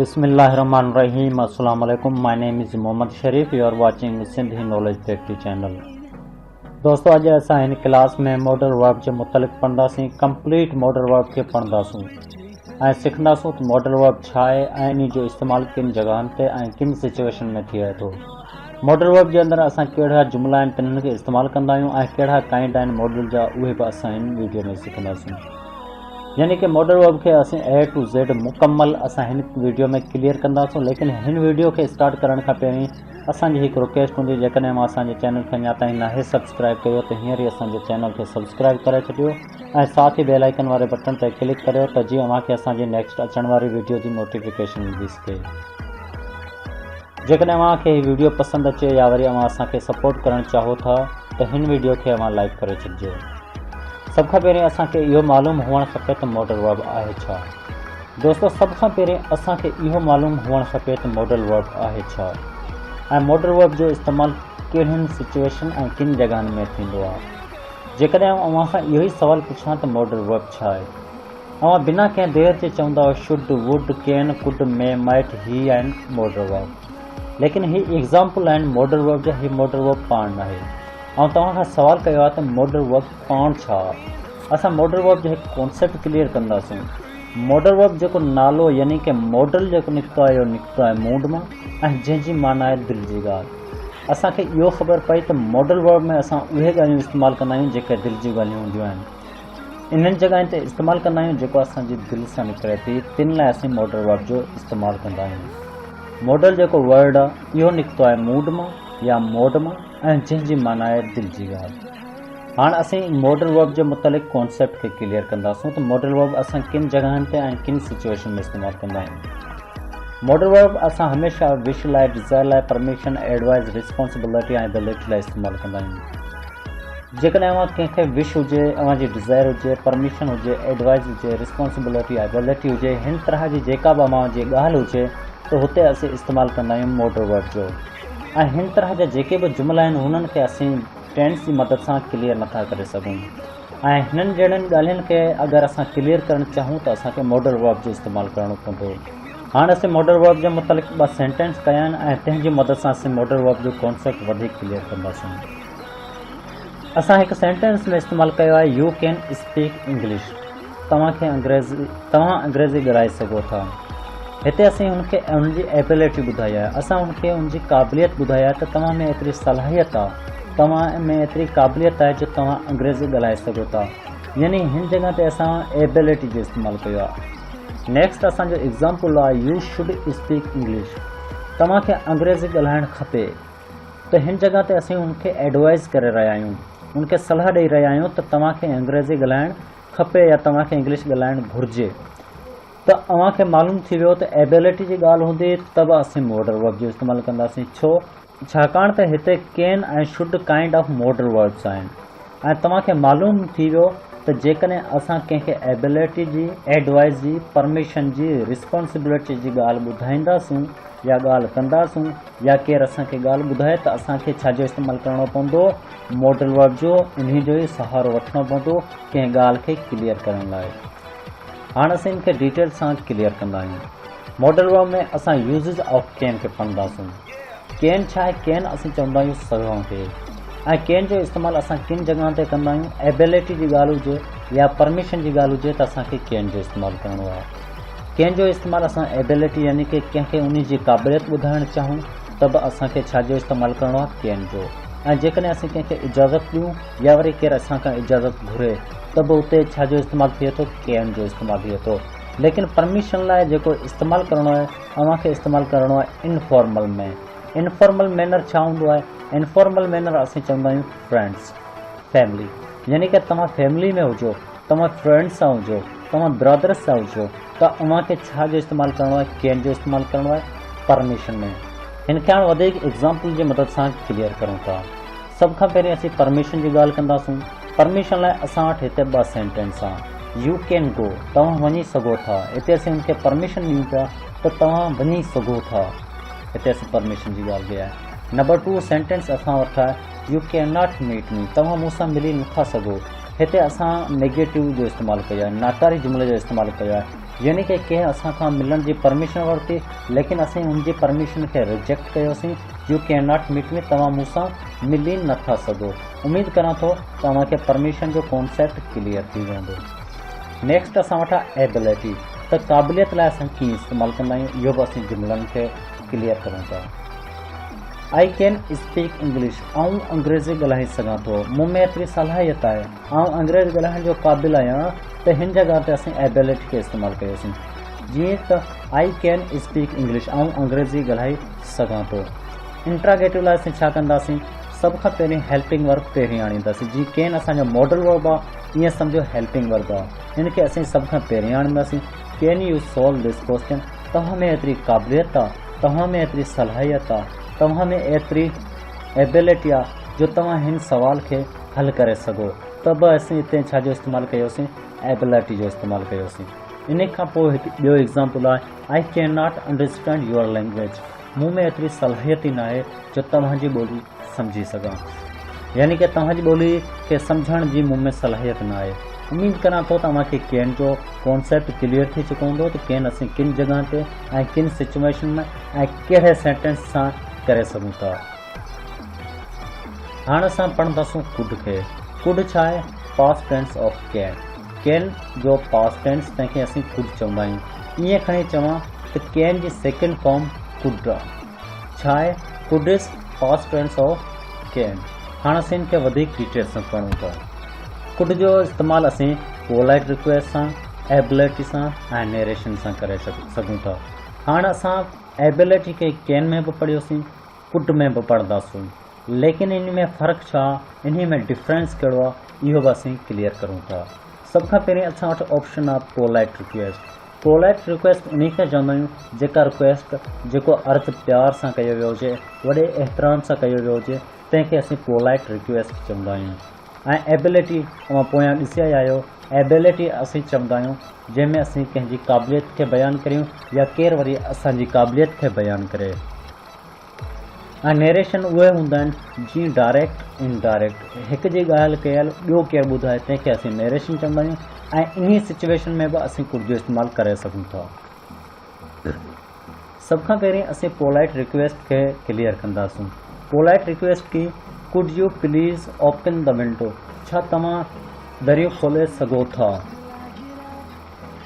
Bismillahirrahmanirrahim. Assalamu alaikum. My name is Mohammad Sharif. You are watching Sindhi Knowledge Factory channel. दोस्तों अॼु असां हिन class में modal verb जे मुतलिक़ पढ़ंदासीं, कंप्लीट मॉडल वर्ब खे पढ़ंदासूं ऐं सिखंदासूं त मॉडल वर्ब छा आहे ऐं इन जो इस्तेमालु किन जॻहनि ते ऐं किन सिचुएशन में थिए थो। मॉडल वर्ब जे अंदरि असां कहिड़ा जुमिला आहिनि तिन्हनि खे इस्तेमालु कंदा आहियूं ऐं कहिड़ा काइंड आहिनि मॉडल जा, उहे बि असां हिन वीडियो में सिखंदासीं। यानी कि मॉडल वर्ब खे असीं A to Z मुकम्मल असां हिन वीडियो में क्लियर कंदासूं। लेकिन हिन वीडियो खे स्टार्ट करण खां पहिरीं असांजी हिकु रिक्वेस्ट हूंदी, जेकॾहिं मां असांजे चैनल खे अञा ताईं नाहे सब्सक्राइब कयो त हींअर ई असांजे चैनल खे सब्सक्राइब करे छॾियो ऐं साथ ई बेल आइकन वारे बटन ते क्लिक करियो त जीअं अव्हांखे असांजी नेक्स्ट अचण वारी वीडियो जी नोटिफिकेशन मिली सघे। जेकॾहिं अव्हांखे हीअ वीडियो पसंदि अचे या वरी अव्हां असांखे सपोर्ट करणु चाहो था त हिन वीडियो खे अव्हां लाइक करे छॾिजो। सभ खां पहिरीं असांखे इहो मालूम हुअणु खपे त मॉडल वर्ब आहे छा। दोस्तों, सभ खां पहिरीं असांखे इहो मालूम हुअणु खपे त मॉडल वर्ब आहे छा ऐं मॉडल वर्ब जो इस्तेमालु कहिड़ियुनि सिचुएशन ऐं किन जॻहनि में थींदो आहे। जेकॾहिं अव्हां खां इहो ई सुवालु पुछां त मॉडल वर्ब छा आहे, अव्हां बिना कंहिं देर जे चवंदा शुड, वुड, कैन, कुड, मे, माइट, ही आहिनि मॉडल वर्ब। लेकिन ही एग्ज़ाम्पल आहिनि मॉडल वर्ब जा, ही मॉडल वर्ब पाण नाहे। ऐं तव्हां खां सुवालु कयो आहे त मॉडल वर्ब पाण छा आहे। असां मॉडल वर्ब जो हिकु कॉन्सेप्ट क्लियर कंदासीं। मॉडल वर्ब जेको नालो यानी कि मॉडल जेको निकितो आहे, इहो निकितो आहे मूड मां ऐं जंहिंजी माना आहे दिलि जी ॻाल्हि। असांखे इहो ख़बर पई त मॉडल वर्ब में असां उहे ॻाल्हियूं इस्तेमालु कंदा आहियूं जेके दिलि जी ॻाल्हियूं हूंदियूं आहिनि। इन्हनि जॻहियुनि ते इस्तेमालु कंदा आहियूं जेको असांजी दिलि सां निकिरे थी, तिन लाइ असीं मॉडल वर्ब जो इस्तेमालु कंदा आहियूं। मॉडल जेको वर्ड आहे इहो निकितो आहे मूड मां या मोड मां ऐं जंहिंजी माना आहे दिलि जी ॻाल्हि। हाणे असीं मॉडल वर्ब जे मुतलिक़ कॉन्सेप्ट खे क्लियर कंदासूं त मॉडल वर्ब असां किन जॻहनि ते ऐं किन सिचुएशन में इस्तेमालु कंदा आहियूं। मॉडल वर्ब असां हमेशह विश लाइ, डिज़ायर लाइ, परमिशन, एडवाइस, रिस्पॉन्सिबिलिटी ऐं एबिलिटी लाइ इस्तेमालु कंदा आहियूं। जेकॾहिं अव्हां कंहिंखे विश हुजे, अव्हांजी डिज़ायर हुजे, परमिशन हुजे, एडवाइस हुजे, रिस्पॉन्सिबिलिटी, एबिलिटी हुजे, हिन तरह जी जेका बि अव्हांजी ॻाल्हि हुजे त हुते असीं इस्तेमालु कंदा आहियूं मॉडल वर्ब जो। ऐं हिन तरह जा जेके बि जुमिला आहिनि हुननि खे असीं टेंस जी मदद सां क्लियर नथा करे सघूं ऐं हिननि जहिड़ियुनि ॻाल्हियुनि खे अगरि असां क्लियर करणु चाहियूं त असांखे मॉडल वर्ब जो इस्तेमालु करणो पवंदो। हाणे असीं मॉडल वर्ब जे मुतलिक़ ॿ सेंटेंस कया आहिनि ऐं तंहिंजी मदद सां असीं मॉडल वर्ब जो कॉन्सेप्ट वधीक क्लियर कंदासीं। असां हिकु सेंटेंस में इस्तेमालु कयो आहे यू कैन स्पीक इंग्लिश। तव्हां अंग्रेज़ी ॻाल्हाए सघो था। हिते असीं हुनखे हुनजी एबिलिटी ॿुधाई आहे, असां हुनखे हुनजी क़ाबिलियत ॿुधाई आहे त तव्हां में एतिरी सलाहियत आहे, तव्हां में एतिरी क़ाबिलियत आहे जो तव्हां अंग्रेज़ी ॻाल्हाए सघो था। यानी हिन जॻह ते असां एबिलिटी जो इस्तेमालु कयो आहे। नेक्स्ट असांजो एग्ज़ाम्पल आहे यू शुड स्पीक इंग्लिश। तव्हांखे अंग्रेज़ी ॻाल्हाइणु खपे। त हिन जॻह ते असीं हुनखे एडवाइज़ करे रहिया आहियूं, हुनखे सलाह ॾेई रहिया आहियूं त तव्हांखे अंग्रेज़ी ॻाल्हाइणु खपे या तव्हांखे इंग्लिश ॻाल्हाइणु घुरिजे। त अव्हांखे मालूम थी वियो त एबिलिटी जी ॻाल्हि हूंदी त बि असीं मॉडल वर्ब जो इस्तेमालु कंदासीं। छाकाणि त हिते कैन ऐं should kind of modal verbs आहिनि ऐं तव्हांखे मालूम थी वियो त जेकॾहिं असां कंहिंखे एबिलिटी जी, एडवाइस जी, परमिशन जी, रिस्पॉन्सिबिलिटी जी ॻाल्हि ॿुधाईंदासूं या ॻाल्हि कंदासूं या केरु असांखे ॻाल्हि ॿुधाए त असांखे छाजो इस्तेमालु करणो पवंदो, मॉडल वर्ब जो। इन जो ई सहारो वठिणो पवंदो कंहिं ॻाल्हि खे क्लियर करण लाइ। हाणे असीं हिनखे डिटेल सां क्लियर कंदा आहियूं। मॉडल वर्ब में असां यूज़िस ऑफ कैन खे पढ़ंदासूं। कैन छा आहे? कैन असीं चवंदा आहियूं सघूं खे ऐं कैन जो इस्तेमालु असां किन जॻह ते कंदा आहियूं। एबिलिटी जी ॻाल्हि हुजे या परमिशन जी ॻाल्हि हुजे त असांखे कैन जो इस्तेमालु करिणो आहे। कैन जो इस्तेमालु असां एबिलिटी यानी कि कंहिंखे उन जी क़ाबिलियत ॿुधाइणु चाहियूं त बि असांखे छाजो इस्तेमालु करिणो आहे, कैन जो। ऐं जेकॾहिं असीं कंहिंखे इजाज़त ॾियूं या वरी केरु असांखां इजाज़त घुरे त बि उते छाजो इस्तेमालु थिए थो, कैन जो इस्तेमालु थिए थो। लेकिन परमिशन लाइ जेको इस्तेमालु करिणो आहे अव्हांखे इस्तेमालु करिणो आहे इनफॉर्मल में। इनफॉर्मल मैनर छा हूंदो आहे? इनफॉर्मल मैनर असीं चवंदा आहियूं फ्रेंड्स, फैमिली। यानी कि तव्हां फैमिली में हुजो, तव्हां फ्रेंड्स सां हुजो, तव्हां ब्रदर्स सां हुजो त अव्हांखे छा जो इस्तेमालु करिणो आहे? कैन जो इस्तेमालु करिणो आहे परमिशन में। हिनखे हाणे वधीक एग्ज़ाम्पल जी मदद सां क्लियर करूं था। सभ खां पहिरीं असीं परमिशन जी ॻाल्हि कंदासूं। परमिशन लाइ असां वटि हिते ॿ सेंटेंस आहे। यू कैन गो, तव्हां वञी सघो था। हिते असीं हुनखे परमिशन ॾियूं पिया त तव्हां वञी सघो था। हिते असीं परमिशन जी ॻाल्हि कई आहे। नंबर 2 सेंटेंस असां वटि आहे U can not meet me, तव्हां मूंसां मिली नथा सघो। हिते असां नेगेटिव जो इस्तेमालु कयो आहे, नाकारी जुमिले जो इस्तेमालु कयो आहे, यानी कि कंहिं असां खां मिलण जी परमिशन वरिती लेकिन असीं उनजी परमिशन खे रिजेक्ट कयोसीं। U can not meet me, तव्हां मूंसां मिली नथा सघो। उमेद करां थो तव्हांखे परमिशन जो कॉन्सेप्ट क्लियर थी वेंदो। नेक्स्ट असां वटां एबिलिटी, त क़ाबिलियत लाइ असां कीअं इस्तेमालु कंदा आहियूं, इहो बि असीं जुमिलनि खे क्लियर करूं था। आई कैन स्पीक इंग्लिश, आउं अंग्रेज़ी ॻाल्हाए सघां थो, मूं में एतिरी सलाहियत आहे, आउं अंग्रेज़ी ॻाल्हाइण जो क़ाबिल आहियां। त हिन जॻह ते असीं एबिलिटी खे इस्तेमालु कयोसीं। जीअं त आई कैन स्पीक इंग्लिश, आउं अंग्रेज़ी ॻाल्हाए सघां थो। इंट्रागेटिव लाइ असीं छा कंदासीं, सभ खां पहिरीं हेल्पिंग वर्ब पहिरीं आणींदासीं। जीअं कैन असांजो मॉडल वर्ब आहे, ईअं सम्झो हेल्पिंग वर्ब आहे, हिन खे असीं सभ खां पहिरीं आणींदासीं। Can you solve this question, तव्हां में एतिरी क़ाबिलियत आहे, तव्हां में एतिरी सलाहियत आहे, तव्हां में एतिरी एबिलिटी आहे जो तव्हां हिन सवाल खे हल करे सघो। त बि असीं हिते छा जो इस्तेमालु कयोसीं, एबिलिटी जो इस्तेमालु कयोसीं। इन खां पोइ हिकु ॿियो एग्ज़ाम्पल आहे, I can not understand your language, मूं में एतिरी सलाहियत ई न आहे जो तव्हांजी ॿोली सम्झी सघां, यानी कि तव्हांजी ॿोली खे सम्झण जी मूं में सलाहियत न आहे। उमेद करां थो तव्हांखे कैन जो कॉन्सेप्ट क्लियर थी चुको हूंदो त कैन असीं किन जॻह ते ऐं किन सिचुएशन में ऐं कहिड़े सेंटेंस सां करे सघूं था। हाणे असां पढ़ंदासूं कुड खे। कुड छा आहे, past tense of can. Can जो पास्ट टेंस तंहिंखे असीं कुड चवंदा आहियूं। ईअं खणी चवां त कैन जी सेकेंड फॉर्म कुड छा आहे, could is past tense of can. हाणे असीं हिन खे वधीक डिटेल सां पढ़ूं था। कुड जो इस्तेमालु असीं पोलाइट रिक्वेस्ट सां, एबिलिटी सां ऐं नरेशन सां करे सघूं था। हाणे असां एबिलिटी खे कैन में बि पढ़ियोसीं, कुड में बि पढ़ंदासीं, लेकिन इन में फ़र्क़ु छा, इन में डिफरेंस कहिड़ो आहे, इहो बि असीं क्लियर करूं था। सभ खां पहिरीं असां वटि ऑप्शन आहे पोलाइट रिक्वेस्ट। पोलाइट रिक्वेस्ट उन खे चवंदा आहियूं जेका रिक्वेस्ट जेको अर्थ प्यार सां कयो वियो हुजे, वॾे एतिराम सां कयो वियो हुजे, तंहिंखे असीं पोलाइट रिक्वेस्ट चवंदा आहियूं। ऐं एबिलिटी तव्हां पोयां ॾिसी आया आहियो, एबिलिटी असीं चवंदा आहियूं जंहिंमें असीं कंहिंजी क़ाबिलियत खे बयानु करियूं या केरु वरी असांजी क़ाबिलियत खे बयानु करे। ऐं नरेशन उहे हूंदा आहिनि जीअं डायरेक्ट इनडायरेक्ट, हिक जी ॻाल्हि कयल ॿियो केरु ॿुधाए, तंहिंखे असीं नरेशन चवंदा आहियूं। ऐं इन्ही सिचुएशन में बि असीं कुड जो इस्तेमालु करे सघूं था। सभ खां पहिरीं असीं पोलाइट रिक्वेस्ट खे क्लियर कंदासीं। पोलाइट रिक्वेस्ट की, could U please open the window, छा तव्हां दरियूं खोले सघो था,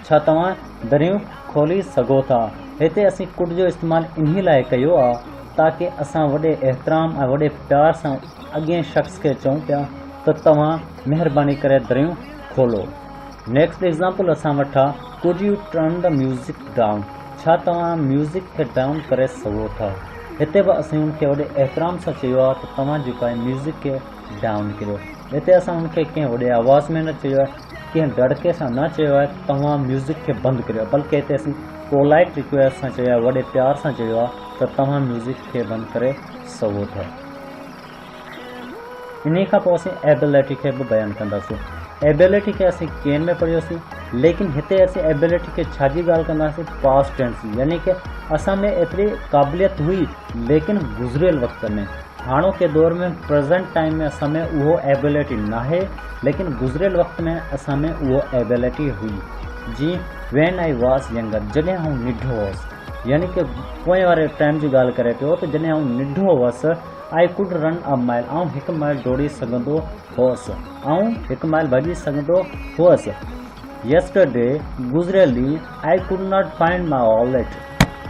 छा तव्हां दरियूं खोली सघो था। हिते असीं कुड जो इस्तेमालु इन्ही लाइ कयो आहे ताकी असां वॾे एतिराम ऐं वॾे प्यार सां अॻिए शख़्स खे चऊं पिया त तव्हां महिरबानी करे दरियूं खोलो। नेक्स्ट एग्ज़ाम्पल असां वठा, could U turn the music down, छा तव्हां म्यूज़िक खे डाउन करे सघो था। हिते बि असीं उनखे वॾे एतिराम सां चयो आहे त तव्हां जेको आहे म्यूज़िक खे डाउन करियो। हिते असां उनखे कंहिं वॾे आवाज़ में न चयो आहे, कंहिं डड़के सां न चयो आहे तव्हां म्यूज़िक खे बंदि करियो, बल्कि हिते असीं पोलाइट रिक्वेस्ट सां चयो आहे, वॾे प्यार सां चयो आहे त तव्हां म्यूज़िक खे बंदि करे सघो था। इन खां पोइ असीं एबिलिटी खे बि बयानु कंदासीं। एबिलिटी खे असीं कैन में पढ़ियोसीं, लेकिन हिते असीं एबिलिटी खे छा जी ॻाल्हि कंदासीं, पास्ट टेंस, यानी कि असां में एतिरी क़ाबिलियत हुई लेकिन गुज़िरियल वक़्त में, हाणोके दौर में प्रेज़ेंट टाइम में असां में उहो एबिलिटी न आहे, लेकिन गुज़िरियल वक़्त में असां में उहो एबिलिटी हुई। जीअं वैन आई वॉज़ यंगर, जॾहिं आउं निढो हुअसि, यानी कि पोएं वारे टाइम जी ॻाल्हि करे पियो त जॾहिं आउं निढो हुअसि, I could run a mile, आउं 1 माइल डोड़ी सघंदो हुअसि, आउं 1 माइल भॼी सघंदो हुअसि। यस्टरडे, गुज़िरियल ॾींहुं, I could not find my wallet,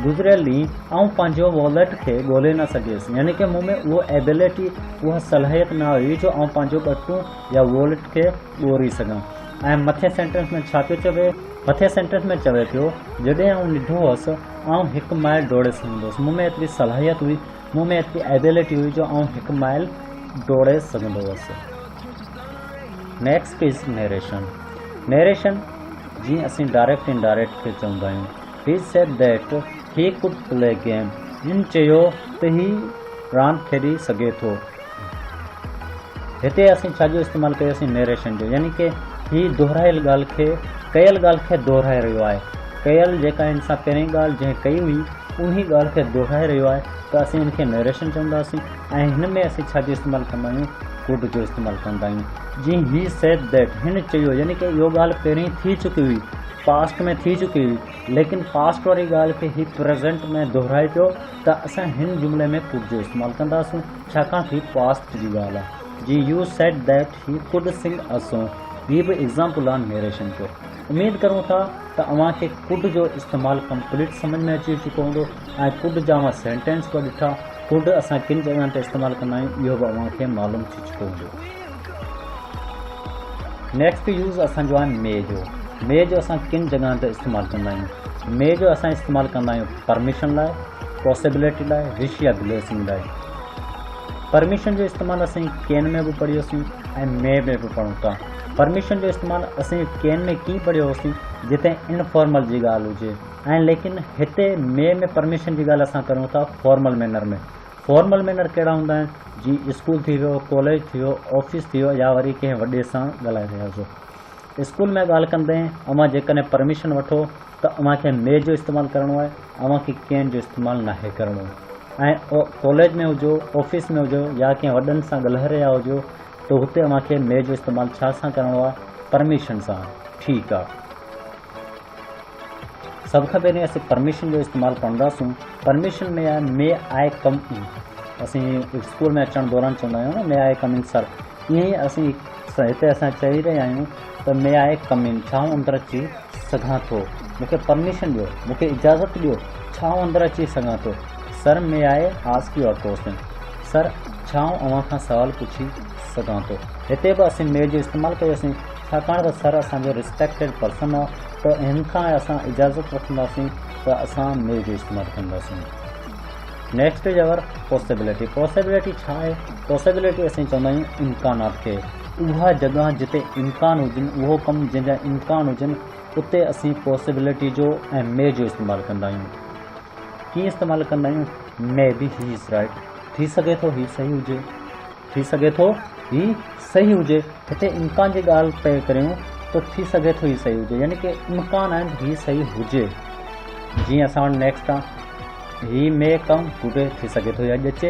गुज़िरियल ॾींहुं आउं पंहिंजो वॉलेट खे ॻोल्हे न सघियुसि, यानी कि मूं में उहा एबिलिटी, उहा सलाहियत न हुई जो आउं पंहिंजो ॿटूं या वॉलेट खे ॻोल्हे सघां। ऐं मथे सेंटेंस में छा पियो चवे, मथे सेंटेंस में चवे पियो जॾहिं आउं निढो हुअसि, आउं 1 माइल डोड़े सघंदो हुअसि, मूं में एतिरी सलाहियत हुई, मूं में एतिरी एबिलिटी हुई जो आउं 1 माइल डोड़े सघंदो हुअसि। Next is narration. नरेशन जीअं असीं डायरेक्ट इनडायरेक्ट खे चवंदा आहियूं। He said that he could play game, हिन चयो त ही रांदि खेॾी सघे थो। हिते असीं छा जो इस्तेमालु कयोसीं, नरेशन जो, यानी कि ही दोहरायल ॻाल्हि खे, कयल ॻाल्हि खे दोहराए रहियो आहे। कयल जेका हिन सां पहिरीं ॻाल्हि जंहिं कई हुई उन्ही ॻाल्हि खे दोहराए रहियो आहे, त असीं हिनखे नरेशन चवंदासीं। ऐं हिन में असीं छा जो इस्तेमालु कंदा आहियूं, कुड जो इस्तेमालु कंदा आहियूं। जीअं ही सेड दैट, हिन चयो, यानी कि इहो ॻाल्हि पहिरीं थी चुकी हुई, पास्ट में थी चुकी हुई, लेकिन पास्ट वारी ॻाल्हि खे ही प्रेज़ेंट में दोहिराए पियो, त असां हिन जुमिले में कुड जो इस्तेमालु कंदासीं, छाकाणि ही पास्ट जी ॻाल्हि आहे। जी you said that he could sing a song, हीअ बि एग्ज़ाम्पल आहे नरेशन जो। उमेद करूं था त अव्हांखे कुड जो इस्तेमालु कंप्लीट सम्झ में अची चुको हूंदो ऐं कुड जा मां सेंटेंस बि ॾिठा, कुड असां किन जॻहनि ते इस्तेमालु कंदा आहियूं इहो बि अव्हांखे मालूम थी चुको हूंदो। नेक्स्ट यूज़ असांजो आहे मे जो। मे जो असां किन जॻहनि ते इस्तेमालु कंदा आहियूं। मे जो असां इस्तेमालु कंदा आहियूं परमिशन लाइ, पॉसिबिलिटी लाइ, विश या ब्लेसिंग लाइ। परमिशन जो इस्तेमालु असीं केन में बि पढ़ियोसीं ऐं मे में बि पढ़ूं था। परमिशन जो इस्तेमालु असीं केन में कीअं पढ़ियो होसीं, जिते इनफॉर्मल जी ॻाल्हि हुजे, ऐं लेकिन हिते मे में परमिशन जी ॻाल्हि असां करूं था फॉर्मल मैनर में। फॉर्मल मैनर कहिड़ा हूंदा आहिनि, जी स्कूल थी वियो, कॉलेज थी वियो, ऑफिस थी वियो, या वरी कंहिं वॾे सां ॻाल्हाए रहिया हुजो। स्कूल में ॻाल्हि कंदे अव्हां जेकॾहिं परमिशन वठो त अव्हांखे मे जो इस्तेमालु करिणो आहे, अव्हांखे केन जो इस्तेमालु नाहे करिणो। ऐं कॉलेज में हुजो, ऑफिस में हुजो, या कंहिं वॾनि सां ॻाल्हाए रहिया हुजो, त हुते अव्हांखे मे जो इस्तेमालु छा सां करिणो आहे, परमिशन सां। ठीकु आहे, सभ खां पहिरीं असीं परमिशन जो इस्तेमालु कंदासीं। परमिशन में आहे मे आई कम इन। असीं स्कूल में अचण दौरान चवंदा आहियूं न, मे आई कम इन सर। ईअं ई असीं हिते असां चई रहिया आहियूं त मे आई कम इन, छा अंदरि अची सघां थो, मूंखे परमिशन ॾियो, मूंखे इजाज़त ॾियो, छा अंदरि अची सघां थो। Sir may I ask U a question, sir छा अव्हां खां सवाल पुछी सघां थो। हिते बि असीं मे जो इस्तेमालु कयोसीं, छाकाणि त सर असांजो रिस्पेक्टेड पर्सन आहे, त हिन खां असां इजाज़त वठंदासीं त असां मे जो इस्तेमालु कंदासीं। Next जवर possibility. पॉसिबिलिटी छा आहे, पॉसिबिलिटी असीं चवंदा आहियूं इम्कानात खे। उहा जॻह जिते इम्कान हुजनि, उहो कमु जंहिंजा इम्कान हुजनि, उते असीं पॉसिबिलिटी जो ऐं मे जो इस्तेमालु कंदा आहियूं। कीअं इस्तेमालु कंदा आहियूं, may be he is right, थी सघे थो ही सही हुजे, थी सघे थो ही सही हुजे। हिते इम्कान जी ॻाल्हि पिया करियूं त थी सघे थो ही सही हुजे, यानी कि इम्कान आहिनि ही सही हुजे। जीअं असां वटि नेक्स्ट आहे, ही मे कम टुडे, थी सघे थो अॼु अचे,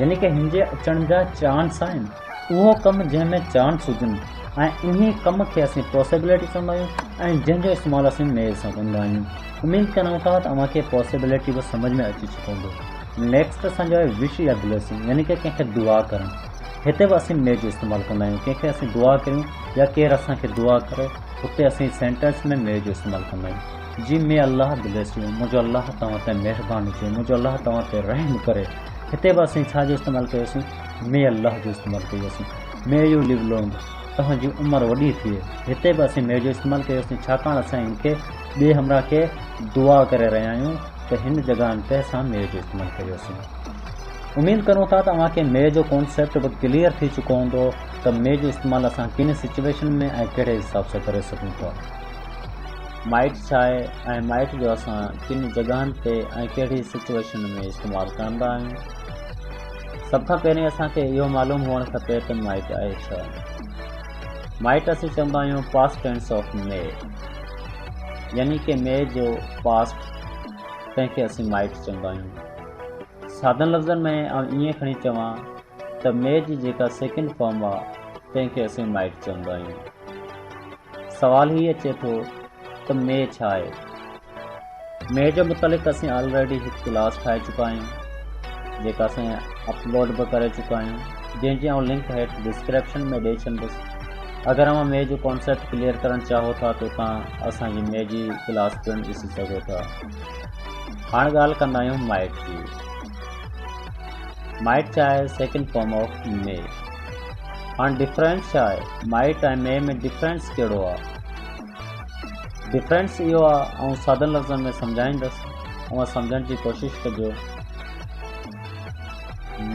यानी कि हिन जे अचण जा चांस आहिनि। उहो कमु जंहिंमें चांस हुजनि, ऐं इन्ही कम खे असीं पॉसिबिलिटी चवंदा आहियूं, ऐं जंहिंजो इस्तेमालु असीं मे सां कंदा आहियूं। उमेद करूं था त अव्हांखे पॉसिबिलिटी बि सम्झ में अची चुको हूंदो। नेक्स्ट असांजो आहे विश या ब्लेसिंग, यानी कि कंहिंखे दुआ करणु। हिते बि असीं मे जो इस्तेमालु कंदा आहियूं। कंहिंखे असीं दुआ कयूं या केरु असांखे दुआ करे, उते असीं सेंटेंस में मे जो इस्तेमालु कंदा आहियूं। जी मे अल्लाह ब्लेस यू, मुंहिंजो अल्लाह तव्हां ते महिरबानी हुजे, मुंहिंजो अल्लाह तव्हां ते रहम करे। हिते बि असीं छा जो इस्तेमालु कयोसीं, मे अल्लाह जो इस्तेमालु कयोसीं। मे यू लिव लॉन्ग, तव्हांजी उमिरि वॾी थिए। हिते बि असीं मे जो इस्तेमालु कयोसीं, छाकाणि असां हिनखे ॿिए हमरा खे दुआ करे रहिया आहियूं, त हिन जॻहनि ते असां मे जो इस्तेमालु कयोसीं। उमेद करूं था त अव्हांखे मे जो कॉन्सेप्ट बि क्लियर थी चुको हूंदो, त मे जो इस्तेमालु असां किन सिचुएशन में ऐं कहिड़े हिसाब सां करे सघूं था। माइट छा आहे ऐं माइट जो असां किन जॻहनि ते ऐं कहिड़ी सिचुएशन में इस्तेमालु कंदा आहियूं। सभ खां पहिरीं असांखे इहो मालूम हुअणु खपे त माइट आहे छा। माइट असीं चवंदा आहियूं पास्ट टेंस ऑफ मे, यानी कि मे जो पास्ट तंहिंखे असीं माइट चवंदा आहियूं। सादन लफ़्ज़नि में ईअं खणी चवां त मे जी जेका सेकेंड फॉर्म आहे, तंहिंखे असीं माइट चवंदा आहियूं। सवाल ही अचे थो त मे छा आहे। मे जे मुतालिक़ असीं ऑलरेडी हिकु क्लास ठाहे चुका आहियूं, जेका असां अपलोड बि करे चुका आहियूं, जंहिंजी आउं लिंक हेठि डिस्क्रिप्शन में ॾेई छॾंदुसि। अगरि अव्हां मे जो कॉन्सेप्ट क्लियर करणु चाहो था त तव्हां असांजी मे जी क्लास पिणु ॾिसी सघो था। हाणे ॻाल्हि कंदा आहियूं माइट जी। माइट छा आहे, सेकेंड फॉर्म ऑफ मे। हाणे डिफरेंस छा आहे, माइट ऐं मे में डिफरेंस कहिड़ो आहे। डिफरेंस इहो आहे, ऐं सादन लफ़्ज़नि में सम्झाईंदुसि, ऐं सम्झण जी कोशिशि कजो।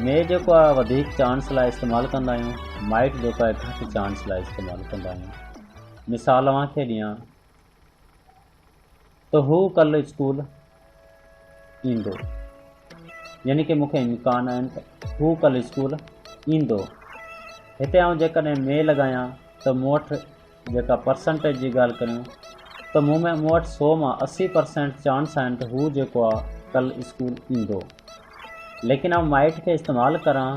मे जेको आहे वधीक चांस लाइ इस्तेमालु कंदा आहियूं, माइट जेको आहे घटि चांस लाइ इस्तेमालु कंदा आहियूं। मिसाल अव्हांखे ॾियां त हू कल्ह स्कूल ईंदो, यानी कि मूंखे इम्कान आहिनि त हू कल्ह स्कूल ईंदो। हिते आउं जेकॾहिं मे लॻायां त मूं वटि जेका परसेंटेज जी ॻाल्हि करियूं त मूं वटि 100 मां 80% चांस आहिनि त हू जेको आहे कल्ह स्कूल ईंदो। लेकिन आउं माइट खे इस्तेमालु करां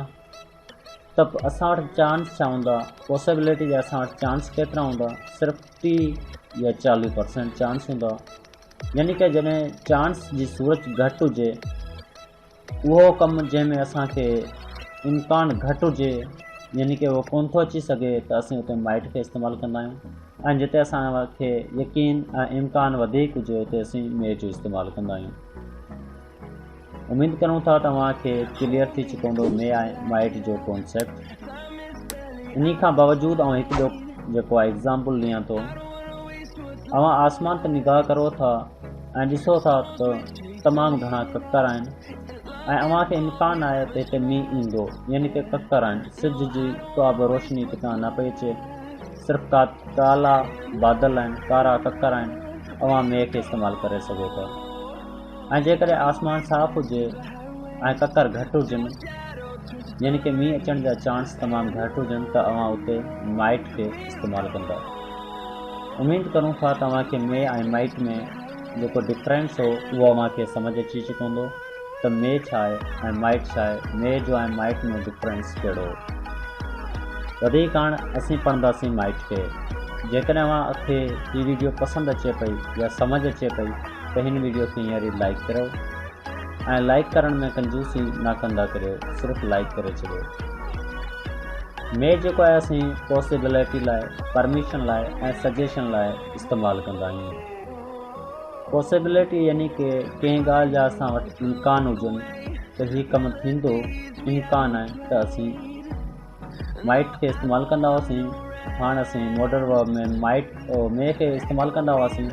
त असां वटि चांस छा हूंदा, पॉसिबिलिटी जा असां वटि चांस केतिरा हूंदा, सिर्फ़ु 30 या 40% चांस हूंदा। यानी कि जॾहिं चांस जी सूरत घटि हुजे, उहो कमु जंहिंमें असांखे इम्कान घटि हुजे, यानी कि उहो कोन थो अची सघे, त असीं उते माइट खे इस्तेमालु कंदा आहियूं। ऐं जिते असांखे यकीन ऐं इम्कान वधीक हुजे उते असीं मे जो इस्तेमालु कंदा आहियूं। उमेद करूं था तव्हांखे क्लियर थी चुको हूंदो मे ऐं माइट जो कॉन्सेप्ट। इन खां बावजूदि आउं हिकु ॿियो जेको आहे एग्ज़ाम्पल ॾियां थो। अवां आसमान ते निगाह करो था ऐं ॾिसो था त तमामु घणा ककर आहिनि ऐं अव्हांखे इम्कान आहे त हिते मींहुं ईंदो, यानी कि ककर आहिनि, सिज जी का बि रोशनी किथां न पई अचे, सिर्फ़ु काला बादल आहिनि, कारा ककर आहिनि। अवां मे खे इस्तेमालु करे सघो था। ऐं जेकॾहिं आसमान साफ़ हुजे ऐं ककर घटि हुजनि, यानी कि मींहुं अचण जा चांस तमामु घटि हुजनि, त अवां उते माइट खे इस्तेमालु कंदा। उमेद करूं था तव्हांखे मे ऐं माइट में जेको डिफरेंस हो उहो अव्हांखे सम्झ अची चुको हूंदो त मे छा आहे ऐं माइट छा आहे, मे जो ऐं माइट में डिफरेंस कहिड़ो। वधीक हाणे असीं पढ़ंदासीं माइट खे। जेकॾहिं अव्हांखे हीअ वीडियो पसंदि अचे पई या सम्झ अचे पई त हिन वीडियो खे हींअर ई लाइक करियो ऐं लाइक करण में कंजूसी न कंदा करियो, सिर्फ़ु लाइक करे छॾियो। मे जेको आहे असीं पॉसिबिलिटी लाइ, परमिशन लाइ ऐं सजेशन लाइ इस्तेमालु कंदा आहियूं। पॉसिबिलिटी यानी कि कंहिं ॻाल्हि जा असां वटि इम्कान हुजनि त हीउ कमु थींदो, इम्कान आहे, त असीं माइट खे इस्तेमालु कंदा हुआसीं। हाणे असीं मॉडर्न वर्ब में मे खे इस्तेमालु कंदा हुआसीं।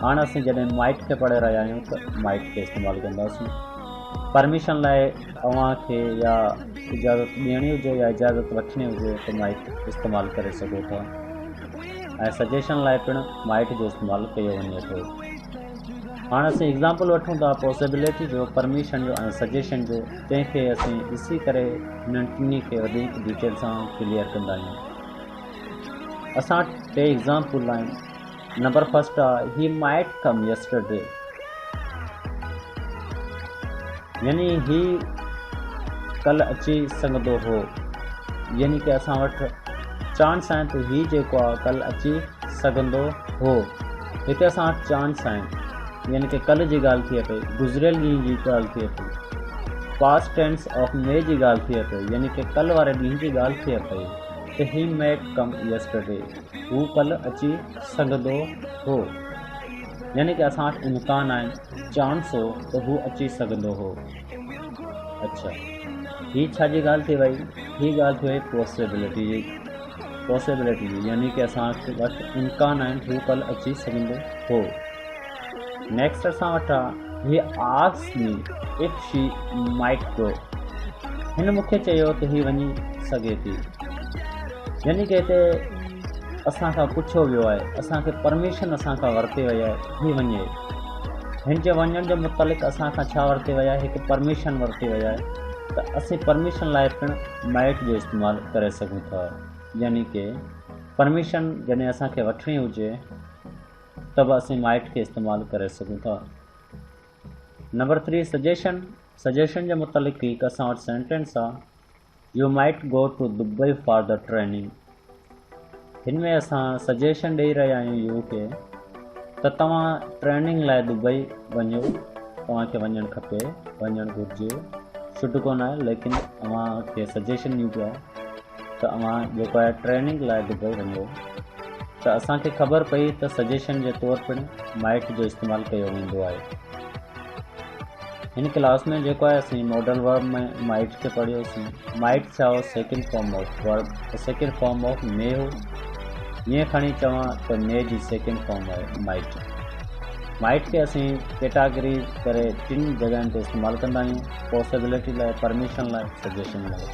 हाणे असीं जॾहिं माइट खे पढ़े रहिया आहियूं त माइट खे इस्तेमालु कंदासीं। परमिशन लाइ अव्हांखे या इजाज़त ॾियणी हुजे या इजाज़त वठणी हुजे त माइट इस्तेमालु करे सघो था। ऐं सजेशन लाइ पिणु माइट जो इस्तेमालु कयो वञे थो। हाणे असीं एग्ज़ाम्पल वठूं था पॉसिबिलिटी जो, परमिशन जो ऐं सजेशन जो, जंहिंखे असीं ॾिसी करे हिननि टिनी खे वधीक डिटेल सां क्लियर कंदा आहियूं। असां 3 एग्ज़ाम्पल आहिनि। नंबर फर्स्ट आहे ही माइट कम यस्टरडे, यानी ही कल्ह अची सघंदो हो, यानी कि असां वटि चांस आहिनि त ही जेको आहे कल्ह अची सघंदो हो। हिते असां वटि चांस आहिनि, यानी कि कल्ह जी ॻाल्हि थिए पई, गुज़िरियल ॾींहं जी ॻाल्हि थिए पई, पास्ट टेंस ऑफ मे जी ॻाल्हि थिए पई, यानी कि कल्ह वारे ॾींहं जी ॻाल्हि थिए पई त ही मेट कम यस्टरडे, हू कल्ह अची सघंदो हो। यानी कि असां वटि इम्कान आहिनि, चांस हो त हू अची सघंदो हो। अच्छा, ही छा जी ॻाल्हि थी वई? ही ॻाल्हि थी वई पॉसिबिलिटी जी, यानी कि असां वटि इम्कान आहिनि, हू कल्ह अची सघंदो हो। नेक्स्ट असां वटि आहे he asked me if she might गो, हिन मूंखे चयो त ही वञी सघे थी, यानी कि हिते असां खां पुछियो वियो आहे, असांखे परमिशन असां खां वरिती वई आहे ही वञे। हिन जे वञण जे मुतालिक़ असां खां छा वरिती वई आहे? हिकु परमिशन वरिती वई आहे, त असीं परमिशन लाइ पिणु माइट जो इस्तेमालु करे सघूं था। यानी कि परमिशन जॾहिं असांखे वठणी हुजे त बि असीं माइट खे इस्तेमालु करे सघूं था। नंबर 3 सजेशन जे मुतालिक़ हिकु असां वटि सेंटेंस आहे, U might go to Dubai for the training. हिन में असां सजेशन ॾेई रहिया आहियूं यू खे त तव्हां ट्रेनिंग लाइ दुबई वञो, तव्हांखे वञणु खपे, वञणु घुरिजे, शुड कोन आहे, लेकिन अव्हांखे सजेशन ॾिबो आहे त अव्हां जेको आहे ट्रेनिंग लाइ दुबई वञो। त असांखे ख़बर पई त सजेशन जे तौरु पिणु माइट जो इस्तेमालु कयो वेंदो आहे। हिन क्लास में जेको आहे असीं मॉडल वर्ब में माइट खे पढ़ियोसीं। माइट छा हो? Second form of verb, second form of May हो। ईअं खणी चवां त मे जी सेकेंड फॉर्म आहे माइट। माइट खे असीं कैटागरी करे 3 जॻहियुनि ते इस्तेमालु कंदा आहियूं, पॉसिबिलिटी लाइ, परमिशन लाइ, सजेशन लाइ,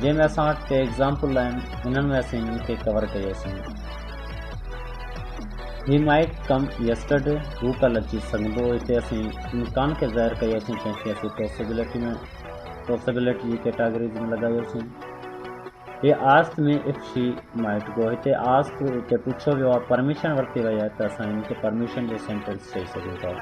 जंहिंमें असां वटि 3 एग्ज़ाम्पल आहिनि। हिननि में असीं हिननि खे कवर कयोसीं। ही माइट कम यस्टरडे, हू कल्ह अची सघंदो। हिते असीं इम्कान खे ज़ाहिर कयोसीं, जंहिंखे असीं पॉसिबिलिटी जी कैटागरीज़ में लॻायोसीं। He asked me if she might go, हिते आस्क्ड, हिते पुछियो वियो आहे, परमिशन वरिती वई आहे, त असां हिनखे परमिशन जो सेंटेंस चई सघूं था।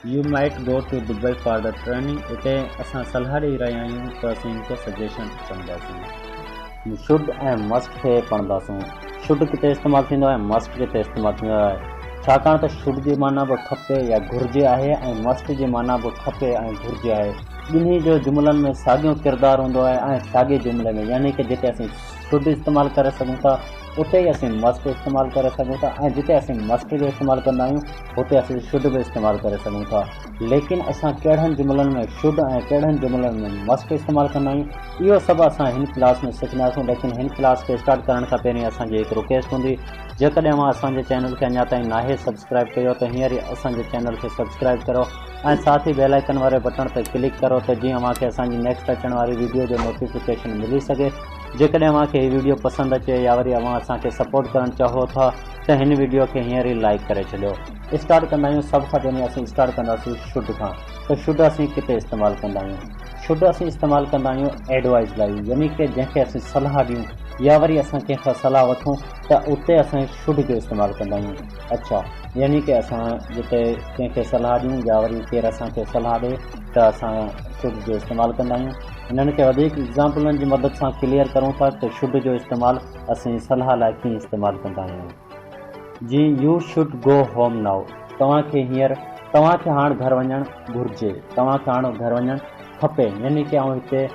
U might go to Dubai for the training. इते असां सलाह ॾेई रहिया आहियूं त असीं हिनखे सजेशन चवंदासीं। शुड ऐं मस्ट खे पढ़ंदासीं। शुड किथे इस्तेमालु थींदो आहे, मस्ट किथे इस्तेमालु थींदो आहे। छाकाणि त शुड जी माना बि खपे या घुरिजे आहे ऐं मस्ट जी माना बि खपे ऐं घुरिजे आहे। ॿिन्ही जो जुमलनि में साॻियो किरदारु हूंदो आहे ऐं साॻे जुमिले में, यानी कि जिते असीं शुड इस्तेमालु करे सघूं था उते ई असीं मस्ट इस्तेमालु करे सघूं था ऐं जिते असीं मस्ट जो इस्तेमालु कंदा आहियूं हुते असीं शुड बि इस्तेमालु करे सघूं था। लेकिन असां कहिड़नि जुमिलनि में शुड ऐं कहिड़नि जुमिलनि में मस्ट इस्तेमालु कंदा आहियूं इहो सभु असां हिन क्लास में सिखंदासीं। लेकिन हिन क्लास खे स्टार्ट करण खां पहिरीं असांजी हिकु रिक्वेस्ट हूंदी, जेकॾहिं मां असांजे चैनल खे अञा ताईं नाहे सब्सक्राइब कयो त हींअर ई असांजे चैनल खे सब्सक्राइब करो ऐं साथ ई बेल आइकन वारे बटन ते क्लिक करो त जीअं मूंखे असांजी नेक्स्ट अचण वारी वीडियो जो नोटिफिकेशन मिली सघे। जेकॾहिं मूंखे हीअ वीडियो पसंदि अचे या वरी अव्हां असांखे सपोर्ट करणु चाहो था त हिन वीडियो खे हींअर ई लाइक करे छॾियो। स्टार्ट कंदा आहियूं। सभ खां पहिरीं असीं स्टार्ट कंदासीं शुड खां। त शुड असीं किथे इस्तेमालु कंदा आहियूं? शुड असीं इस्तेमालु कंदा आहियूं एडवाइस लाइ, यानी कि जंहिंखे असीं सलाह ॾियूं या वरी असां कंहिंखां सलाह वठूं त उते असां शुड जो इस्तेमालु कंदा आहियूं। अच्छा, यानी कि असां जिते कंहिंखे सलाह ॾियूं या वरी केरु असांखे सलाह ॾिए त असां शुड जो इस्तेमालु कंदा आहियूं। हिननि खे वधीक एग्ज़ाम्पलनि जी मदद सां क्लियर करूं था त शुड जो इस्तेमालु असीं सलाह लाइ कीअं इस्तेमालु कंदा आहियूं। जीअं U should go home now, तव्हांखे हाणे घर वञणु घुरिजे, तव्हांखे हाणे घर वञणु खपे। यानी कि आउं हिते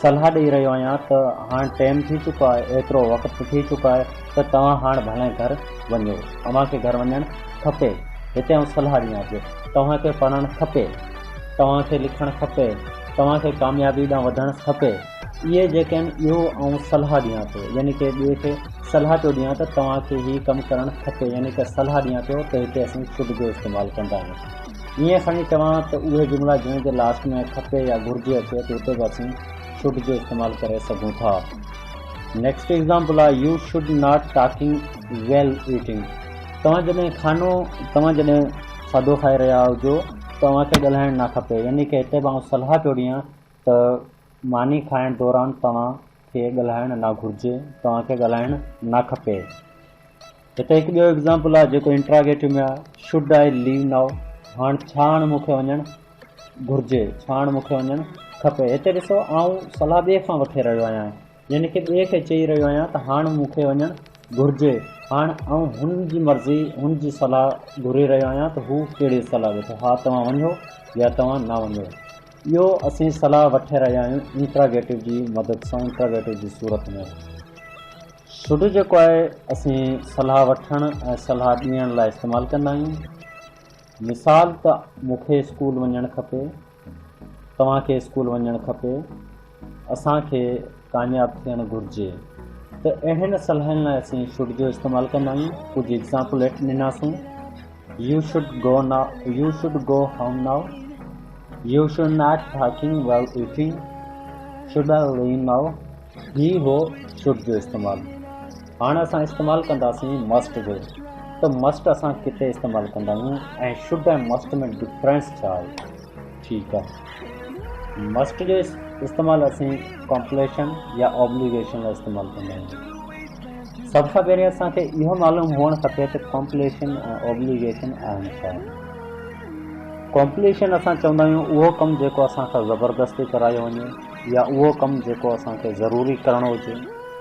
सलाह ॾेई रहियो आहियां त हाणे टाइम थी चुको आहे, एतिरो वक़्तु थी चुको आहे त तव्हां हाणे भले घर वञो, तव्हांखे घर वञणु खपे। हिते आउं सलाह ॾियां थो, तव्हांखे पढ़णु खपे, तव्हांखे लिखणु खपे, तव्हांखे कामयाबी ॾांहुं वधणु खपे। इहे जेके आहिनि इहो आउं सलाह ॾियां थो, यानी कि ॿिए खे सलाह पियो ॾियां त तव्हांखे हीउ कमु करणु खपे, यानी कि सलाह ॾियां पियो त हिते असीं शुड जो इस्तेमालु कंदा आहियूं। ईअं खणी चवां त उहे जुमिला जंहिंजे लास्ट में खपे या घुरिजे अचे त उते बि असीं शुड जो इस्तेमालु करे सघूं था। नेक्स्ट एग्ज़ाम्पल आहे U should not talking well eating. तव्हां जॾहिं खाधो खाई रहिया हुजो तव्हांखे ॻाल्हाइणु न खपे, यानी कि हिते बि आउं सलाह पियो ॾियां त मानी खाइण दौरान तव्हांखे ॻाल्हाइणु न घुरिजे, तव्हांखे ॻाल्हाइणु न खपे। हिते हिकु ॿियो एग्ज़ाम्पल आहे जेको इंट्रागेटिव में आहे, शुड आई लीव नाउ। हाणे मूंखे वञणु घुरिजे, हाणे मूंखे वञणु खपे। हिते ॾिसो आउं सलाह ॿिए खां वठी रहियो आहियां, यानी कि ॿिए खे चई रहियो आहियां त हाणे मूंखे वञणु घुरिजे। हाणे आउं हुन जी मर्ज़ी, हुन जी सलाह घुरी रहियो आहियां त हू कहिड़ी सलाह ॾिए थो, हा तव्हां वञो या तव्हां न वञो। इहो असीं सलाह वठी रहिया आहियूं इंट्रागेटिव जी मदद सां, इंट्रागेटिव जी सूरत में। शुड जेको आहे असीं सलाह वठणु ऐं सलाह ॾियण लाइ इस्तेमालु कंदा आहियूं। मिसाल त मूंखे स्कूल वञणु खपे, तव्हांखे स्कूल वञणु खपे, असांखे कामयाबु थियणु घुरिजे। त अहिड़नि सलाहनि लाइ असीं शुड जो इस्तेमालु कंदा आहियूं। कुझु एग्ज़ाम्पल हेठि ॾिनासीं। You should go home now, you should not talking well eating, should I leave now. He हो शुड जो इस्तेमालु। हाणे असां इस्तेमालु कंदासीं मस्ट जो। त मस्ट असां किथे इस्तेमालु कंदा आहियूं ऐं शुड ऐं मस्ट में डिफरेंस छा आहे? ठीकु आहे, मस्ट जो इस्तेमालु असीं कॉम्प्लेशन या ऑब्लिगेशन लाइ इस्तेमालु कंदा आहियूं। सभ खां पहिरीं असांखे इहो मालूम हुअणु खपे त कॉम्प्लेशन ऐं ऑब्लिगेशन आहिनि छा। कॉम्प्लेशन असां चवंदा आहियूं उहो कमु जेको असांखां ज़बरदस्ती करायो वञे या उहो कमु जेको असांखे ज़रूरी करिणो हुजे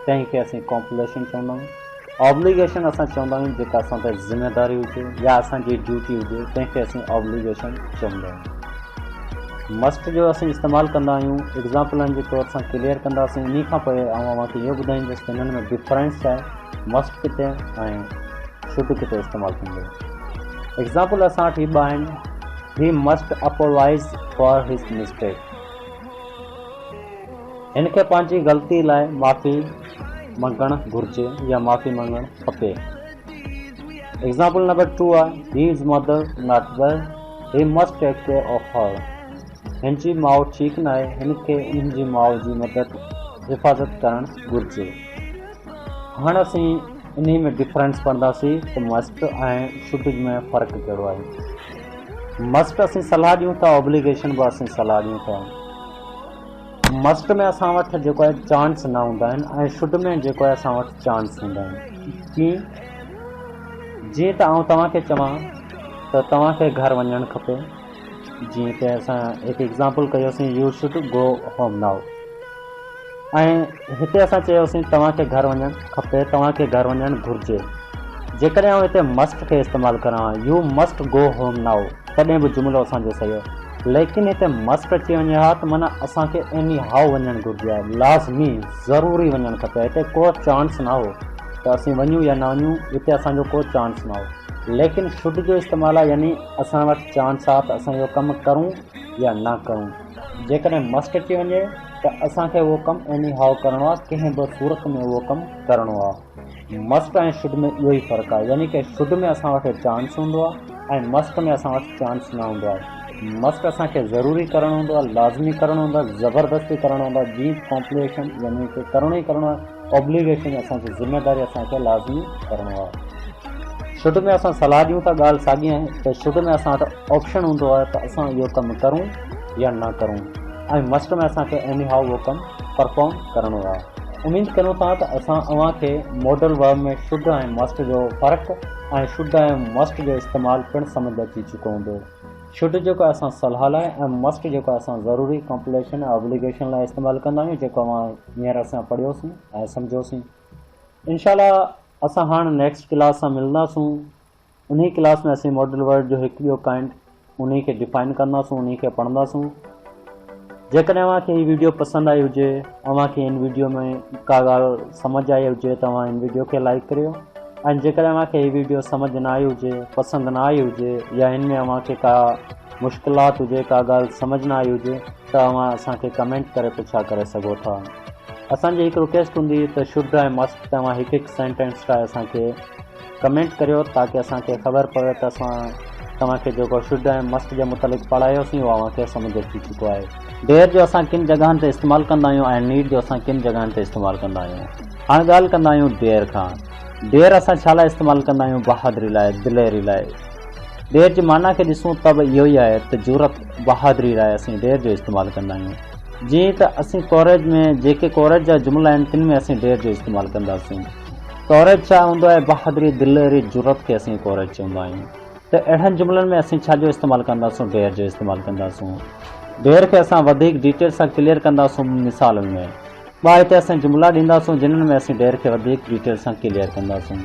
तंहिंखे असीं कॉम्प्लेशन चवंदा आहियूं। ऑब्लिगेशन असां चवंदा आहियूं जेका असां ते ज़िमेदारी हुजे या असांजी ड्यूटी हुजे तंहिंखे असीं ऑब्लिगेशन चवंदा आहियूं। मस्ट जो असीं इस्तेमालु कंदा आहियूं, एग्ज़ाम्पलनि जे तौर सां क्लियर कंदासीं। इन खां पोइ अव्हांखे इहो ॿुधाईंदुसि त हिननि में डिफरेंस छा आहे, मस्ट किथे ऐं शुड किथे इस्तेमालु थींदो। एग्ज़ाम्पल असां वटि ॿ आहिनि। ही मस्ट अपोलाइज़ फॉर हिज मिस्टेक। हिनखे पंहिंजी ग़लती लाइ माफ़ी मंगणु घुरिजे या माफ़ी मंगणु खपे। एग्ज़ाम्पल नंबर 2 आहे he is mother not well, he must tech care of her. हिन जी माउ ठीकु न आहे, हिनखे हिन जी माउ जी मदद हिफ़ाज़त करणु घुरिजे। हाणे असीं इन में डिफरेंस पढ़ंदासीं त मस्ट ऐं शुड में फ़र्क़ु कहिड़ो आहे। मस्ट असीं सलाह ॾियूं था, ऑब्लिगेशन बि असीं सलाह ॾियूं था। मस्ट में असां वटि जेको आहे चांस न हूंदा आहिनि ऐं शुड में जेको आहे असां वटि चांस हूंदा आहिनि। कीअं? जीअं त आउं तव्हांखे चवां त तव्हांखे घर वञणु खपे, जीअं त असां हिकु एग्ज़ाम्पल कयोसीं U should go home now ऐं हिते असां चयोसीं तव्हांखे घर वञणु खपे तव्हांखे घर वञणु घुरिजे जेकॾहिं आउं हिते मस्ट खे इस्तेमालु करां U must go home now तॾहिं बि जुमिलो असांजो सही आहे लेकिन हिते मस्ट अची वञे हा त माना असांखे एनी हाउ वञणु घुरिजे आहे लाज़मी ज़रूरी वञणु खपे हिते को चांस न हो त असीं वञूं या न वञूं हिते असांजो को चांस न हो लेकिन शुड जो इस्तेमालु आहे यानी असां वटि चांस आहे त असां इहो कमु करूं या न करूं जेकॾहिं मस्ट अची वञे त असांखे उहो कमु एनी हाउ करिणो आहे कंहिं बि सूरत में उहो कमु करिणो आहे मस्ट ऐं शुड में इहो ई फ़र्क़ु आहे यानी की शुड में असां वटि चांस हूंदो आहे ऐं मस्ट में असां वटि चांस न हूंदो आहे मस्ट असांखे ज़रूरी करणो हूंदो आहे लाज़मी करणो हूंदो आहे ज़बरदस्ती करणो हूंदो आहे जीअं कॉम्प्लिकेशन यानी की करिणो ई करिणो आहे ऑब्लिगेशन असांजी ज़िम्मेदारी असांखे लाज़मी करिणो आहे शुड में असां सलाह ॾियूं था ॻाल्हि साॻी आहे त शुड में असां वटि ऑप्शन हूंदो आहे त असां इहो कमु करूं या न करूं ऐं मस्ट में असांखे एनी हाउ उहो कमु परफॉर्म करिणो आहे उमेद करूं था त असां अव्हांखे मॉडल वर्ब में शुड ऐं मस्ट जो फ़र्क़ु ऐं शुड ऐं मस्ट जो इस्तेमालु पिणु सम्झ अची चुको हूंदो शुड जेको असां सलाह लाइ ऐं मस्ट जेको असां ज़रूरी कॉम्प्लिकेशन ऐं ऑब्लिगेशन लाइ इस्तेमालु कंदा आहियूं जेको हींअर असां पढ़ियोसीं ऐं सम्झोसीं इंशाल्लाह असां हाणे नेक्स्ट क्लास सां मिलंदासूं उन क्लास में असीं मॉडल वर्ड जो हिकु ॿियो काइंड उन खे डिफाइन कंदासूं उन खे पढ़ंदासूं जेकॾहिं अव्हांखे हीअ वीडियो पसंदि आई हुजे अव्हांखे हिन वीडियो में का ॻाल्हि सम्झ आई हुजे त तव्हां हिन वीडियो खे लाइक करियो ऐं जेकॾहिं अव्हांखे हीअ वीडियो सम्झ न आई हुजे पसंदि न आई हुजे या हिन में अव्हांखे का मुश्किलात हुजे का ॻाल्हि सम्झ न आई हुजे त अव्हां असांखे कमेंट करे पुछा करे सघो था असांजी हिकु रिक्वेस्ट हूंदी त शुड ऐं मस्ट तव्हां हिकु हिकु सेंटेंस ठाहे असांखे कमेंट करियो ताकी असांखे ख़बर पवे त असां तव्हांखे जेको शुड ऐं मस्ट जे मुतालिक़ पढ़ायोसीं उहो अव्हांखे सम्झ अची चुको आहे डेयर जो असां किन जॻहनि ते इस्तेमालु कंदा आहियूं ऐं नीड जो असां किन जॻहनि ते इस्तेमालु कंदा आहियूं हाणे ॻाल्हि कंदा आहियूं डेयर खां डेयर असां छा लाइ इस्तेमालु कंदा आहियूं बहादुरी लाइ दिलेरी लाइ डेयर जी माना खे ॾिसूं त बि इहो ई आहे त ज़रूरत बहादुरी लाइ असीं डेयर जो इस्तेमालु कंदा आहियूं जीअं त असीं कॉलेज में जेके कॉलेज जा जुमिला आहिनि तिन में असीं डेयर जो इस्तेमालु कंदासीं कॉलेज छा हूंदो आहे बहादुरी दिलेरी ज़रूरत खे असीं कॉलेज चवंदा आहियूं त अहिड़नि जुमिलनि में असीं छा जो इस्तेमालु कंदासूं डेयर जो इस्तेमालु कंदासूं डेयर खे असां वधीक डिटेल सां क्लियर कंदासूं मिसालुनि में ॿ हिते असां जुमिला ॾींदासूं जिन्हनि में असीं डेयर खे वधीक डिटेल सां क्लियर कंदासूं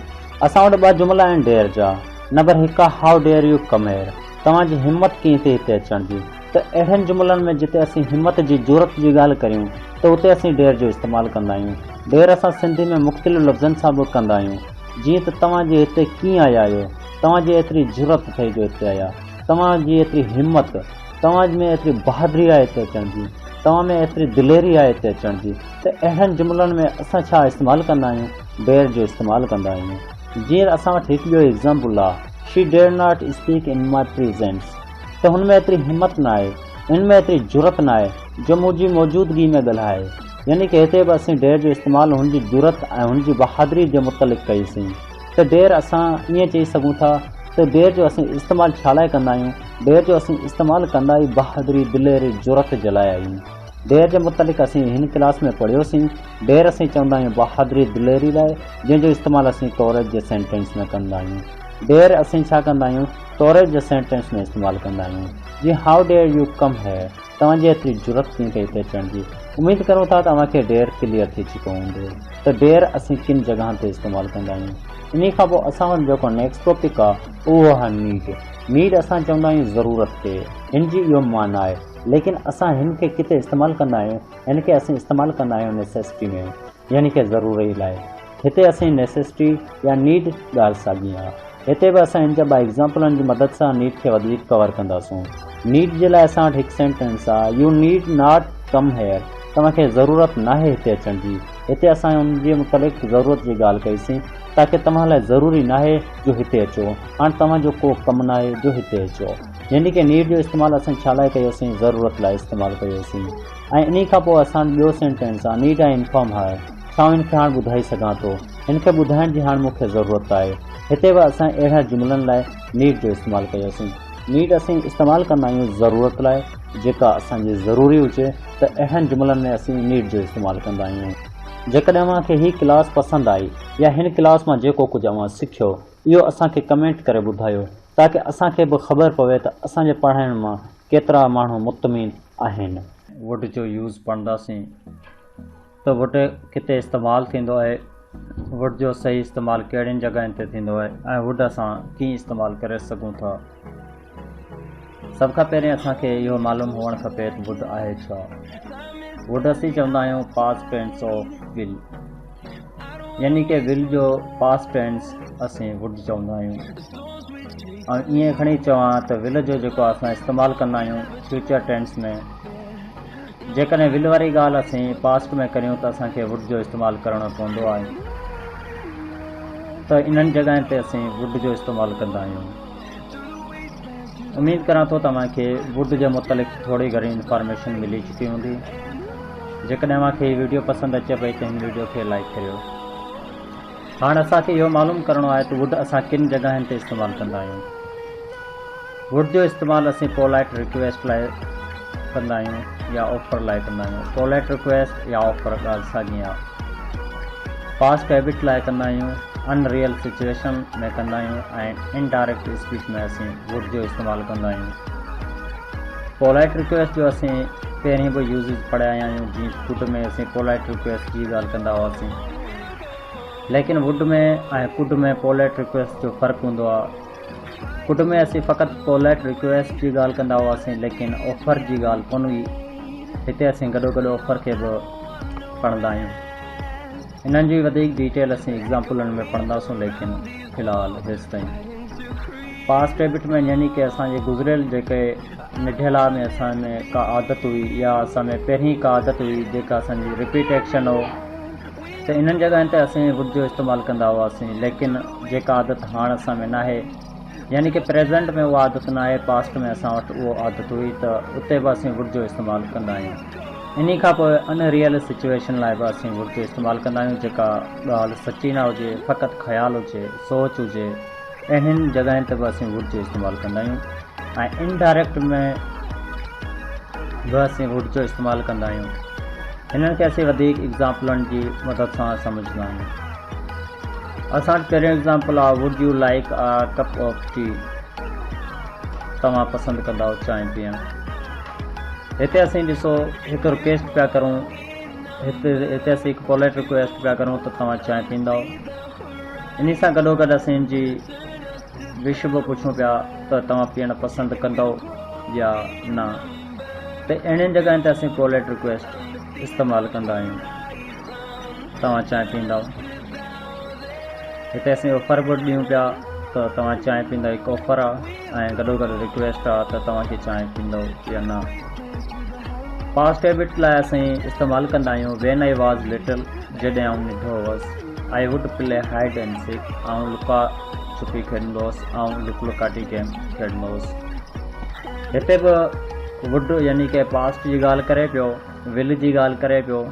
असां वटि ॿ जुमिला आहिनि डेयर जा नंबर हिकु आहे हाउ डेयर यू कम हेयर तव्हांजी हिमत कीअं थिए हिते अचण जी त अहिड़नि जुमिलनि में जिते असीं हिमत जी ज़रूरत जी ॻाल्हि करियूं त उते असीं डेयर जो इस्तेमालु कंदा आहियूं डेयर असां सिंधी में मुख़्तलिफ़ लफ़्ज़नि सां बि कंदा आहियूं जीअं त तव्हांजे हिते कीअं आया आहियो तव्हांजी एतिरी ज़रूरत अथई जो हिते आया तव्हांजी एतिरी हिमत तव्हां में एतिरी बहादुरी आहे हिते अचण जी तव्हां में एतिरी दिलेरी आहे हिते अचण जी त अहिड़नि जुमिलनि में असां छा इस्तेमालु कंदा आहियूं डेयर जो इस्तेमालु कंदा आहियूं जीअं असां वटि हिकु ॿियो एग्ज़ाम्पल आहे she dare not speak in my presence त हुन में एतिरी हिमत न आहे हिन में एतिरी ज़रूरत न आहे जो मुंहिंजी मौजूदगी में ॻाल्हाए यानी की हिते बि असीं डेयर जो इस्तेमालु हुनजी ज़रूरत ऐं हुनजी बहादुरी जे मुतालिक़ कईसीं त डेयर असां ईअं चई सघूं था त डेयर जो असीं इस्तेमालु छा लाइ कंदा आहियूं डेयर जो असीं इस्तेमालु कंदा आहियूं बहादुरी दिलेरी ज़रूरत जे लाइ आहियूं डेयर जे मुतालिक़ असीं हिन क्लास में पढ़ियोसीं डेयर असीं चवंदा आहियूं बहादुरी दिलेरी लाइ जंहिंजो इस्तेमालु असीं कॉलेज जे सेंटेंस में कंदा आहियूं डेयर असीं छा कंदा आहियूं कॉलेज जे सेंटेंस में इस्तेमालु कंदा आहियूं जीअं हाउ डेयर यू कम हेयर तव्हांजी एतिरी ज़रूरत कीअं थिए हिते अचण जी उमेद करूं था तव्हांखे डेयर क्लियर थी चुको हूंदो त डेयर असीं किन जॻहनि ते इस्तेमालु कंदा आहियूं इन खां पोइ असां वटि जेको नेक्स्ट टॉपिक आहे उहो आहे नीड असां चवंदा आहियूं ज़रूरत खे हिन जी इहो माना आहे लेकिन असां हिन खे किथे इस्तेमालु कंदा आहियूं हिन खे असीं इस्तेमालु कंदा आहियूं नेसेसिटी में यानी की ज़रूरी लाइ हिते असीं नेसेसिटी या नीड ॻाल्हि साॻी आहे हिते बि असां हिन जा ॿ एग्ज़ाम्पलनि जी मदद सां नीड खे वधीक कवर कंदासूं नीड जे लाइ असां वटि हिकु सेंटेंस आहे U need not come here तव्हांखे ज़रूरत न आहे हिते अचण जी हिते असां हुन जे मुतालिक़ ज़रूरत जी ॻाल्हि कईसीं ताकी तव्हां लाइ ज़रूरी न आहे जो हिते अचो हाणे तव्हांजो को कमु न आहे जो हिते अचो यानी की नीड जो इस्तेमालु असां छा लाइ कयोसीं ज़रूरत लाइ इस्तेमालु कयोसीं ऐं इन खां पोइ असां ॿियो सेंटेंस आहे नीड ऐं इन्फॉर्म आहे छा हिन खे हाणे ॿुधाए सघां थो हिन खे ॿुधाइण जी हाणे मूंखे ज़रूरत आहे हिते बि असां अहिड़ा जुमिलनि लाइ नीड जो इस्तेमालु कयोसीं नीड असीं इस्तेमालु कंदा आहियूं ज़रूरत लाइ जेका असांजी ज़रूरी हुजे त अहिड़नि जुमिलनि में असीं नीड जो इस्तेमालु कंदा आहियूं जेकॾहिं अव्हांखे हीअ क्लास पसंदि आई या हिन क्लास मां जेको कुझु अव्हां सिखियो इहो असांखे कमेंट करे ॿुधायो ताकी असांखे बि ख़बर पवे त असांजे पढ़ाइण मां केतिरा माण्हू मुतमिन आहिनि। वुड जो यूज़ पढ़ंदासीं त वुड किथे इस्तेमालु थींदो आहे, वुड जो सही इस्तेमालु कहिड़ियुनि जॻहियुनि ते थींदो आहे ऐं वुड असां कीअं इस्तेमालु करे सघूं था। सभ खां पहिरीं असांखे इहो मालूम हुअणु खपे त वुड आहे छा। वुड असीं चवंदा आहियूं पास्ट टेंस ऑफ विल, यानी कि विल जो पास्ट टेंस असीं वुड चवंदा आहियूं। ऐं ईअं खणी चवां त विल जो जेको असां इस्तेमालु कंदा आहियूं फ्यूचर टेंस में, जेकॾहिं विल वारी ॻाल्हि असीं पास्ट में करियूं त असांखे वुड जो इस्तेमालु करणो पवंदो आहे। त इन्हनि जॻहियुनि ते असीं वुड जो इस्तेमालु कंदा आहियूं। उमेद करां थो तव्हांखे वुड जे मुतलिक़ थोरी घणी इंफॉर्मेशन मिली चुकी हूंदी। जेकॾहिं मूंखे हीअ वीडियो पसंदि अचे पई त हिन वीडियो खे लाइक करियो। हाणे असांखे इहो मालूम करिणो आहे त वुड असां किन जॻहियुनि ते इस्तेमालु कंदा आहियूं। वुड जो इस्तेमालु असीं पोलाइट रिक्वेस्ट लाइ कंदा आहियूं या ऑफर लाइ कंदा आहियूं। पोलाइट रिक्वेस्ट या ऑफर ॻाल्हि साॻी आहे। पास्ट हैबिट लाइ कंदा आहियूं, अनरियल सिचुएशन में कंदा आहियूं ऐं इनडायरेक्ट स्पीच में असीं वुड जो इस्तेमालु कंदा आहियूं। पोलाइट रिक्वेस्ट जो असीं पहिरीं बि यूज़िस पढ़िया आहियूं, जीअं कुड में असीं पोलाइट रिक्वेस्ट जी ॻाल्हि कंदा हुआसीं, लेकिन वुड में ऐं कुड में पोलाइट रिक्वेस्ट जो फ़र्क़ु हूंदो आहे। कुड में असीं फ़क़ति पोलाइट रिक्वेस्ट जी ॻाल्हि कंदा हुआसीं, लेकिन ऑफर जी ॻाल्हि कोन हुई। हिते असीं गॾोगॾु ऑफर खे बि पढ़ंदा आहियूं। इन्हनि जी वधीक डिटेल असीं एग्ज़ाम्पलनि में पढ़ंदासीं, लेकिन फ़िलहालु हेसि ताईं। पास्ट हैबिट में यानी कि असांजे गुज़िरियल जेके निढेला में असां में का आदत हुई या असां में पहिरीं का आदत हुई जेका असांजी रिपीट एक्शन हो, त इन्हनि जॻहियुनि ते असीं वुड जो इस्तेमालु कंदा हुआसीं। लेकिन जेका आदत हाणे असां में न आहे, यानी कि प्रेज़ेंट में उहा आदत न आहे, पास्ट में असां वटि उहो आदत हुई, त उते बि असीं वुड जो इस्तेमालु कंदा आहियूं। इन खां पोइ अनरियल सिचुएशन लाइ बि असीं वुड जो इस्तेमालु कंदा आहियूं, जेका ॻाल्हि सची न हुजे, फ़क़ति ख़्यालु हुजे, सोच हुजे, अहिड़ियुनि जॻहियुनि ते बि असीं वुड जो इस्तेमालु कंदा आहियूं। ऐं इनडायरेक्ट में बि असीं वुड जो इस्तेमालु कंदा आहियूं। हिननि खे असीं वधीक एग्ज़ाम्पलनि जी मदद सां सम्झंदा आहियूं। असां वटि पहिरियों एग्ज़ाम्पल आहे, would U like a cup of T. तव्हां पसंदि कंदा चांहि पीअणु। हिते असीं ॾिसो हिकु रिक्वेस्ट पिया करूं, हिते असीं हिकु पोलाइट रिक्वेस्ट पिया करूं त तव्हां चांहि पीअंदव। इन सां गॾोगॾु असीं जी विश बि पुछूं पिया त तव्हां पीअणु पसंदि कंदव या न। त अहिड़ियुनि जॻहियुनि ते असीं पोलाइट रिक्वेस्ट इस्तेमालु कंदा आहियूं, तव्हां चांहि पीअंदव। हिते असीं ऑफर बि ॾियूं पिया त तव्हां चांहि पीअंदव, हिकु ऑफर आहे ऐं गॾोगॾु रिक्वेस्ट आहे त तव्हांखे चांहि पीअंदव या न। पास्ट हैबिट लाइ असीं इस्तेमालु कंदा आहियूं वेन आई वॉज़ लिटिल, जॾहिं आउं नंढो हुअसि। I would play hide and seek, ऐं लुका छुपी खेॾंदो हुअसि ऐं लुकाटी गेम खेॾंदो हुअसि। हिते बि वुड यानी कि पास्ट जी ॻाल्हि करे पियो, विल जी ॻाल्हि करे पियो,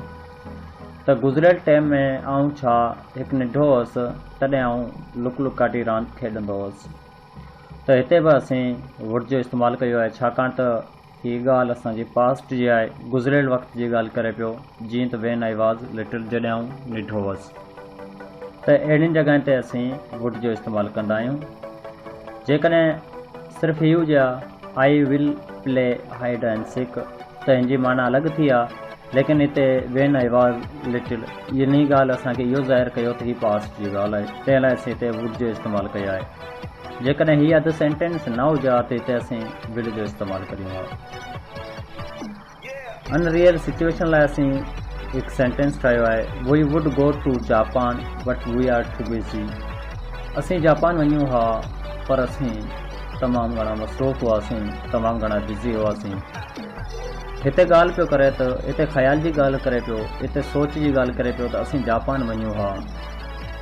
त गुज़िरियल टाइम में आउं छा हिकु नंढो हुअसि तॾहिं आउं लुकाटी रांदि खेॾंदो हुअसि। त हिते बि असीं वुड जो इस्तेमालु कयो आहे, छाकाणि त हीअ ॻाल्हि असांजी पास्ट जी आहे, गुज़िरियल वक़्त जी ॻाल्हि करे पियो, जीअं त वेन आई वॉज़ लिटिल, जॾहिं आउं नंढो हुअसि। त अहिड़ियुनि जॻहियुनि ते असीं वुड जो इस्तेमालु कंदा आहियूं। जेकॾहिं सिर्फ़ु हीअ हुजे I will play hide and seek, त हिन जी माना अलॻि थी आहे, लेकिन हिते when I was little in ॻाल्हि असांखे इहो ज़ाहिर कयो त हीअ पास्ट जी ॻाल्हि आहे, तंहिं लाइ असीं हिते वुड जो इस्तेमालु कयो आहे। जेकॾहिं हीअ अधु सेंटेंस न हुजे त हिते असीं विल जो इस्तेमालु करियूं आहे। अनरियल सिचुएशन लाइ असीं हिकु सेंटेंस ठाहियो आहे, we would go to Japan but we are too busy. असीं जापान वञूं हा पर असीं तमामु घणा मसरूफ़ हुआसीं, तमामु घणा बिज़ी हुआसीं। हिते ॻाल्हि पियो करे त हिते ख़्याल जी ॻाल्हि करे पियो, हिते सोच जी ॻाल्हि करे पियो त असीं जापान वञूं हा।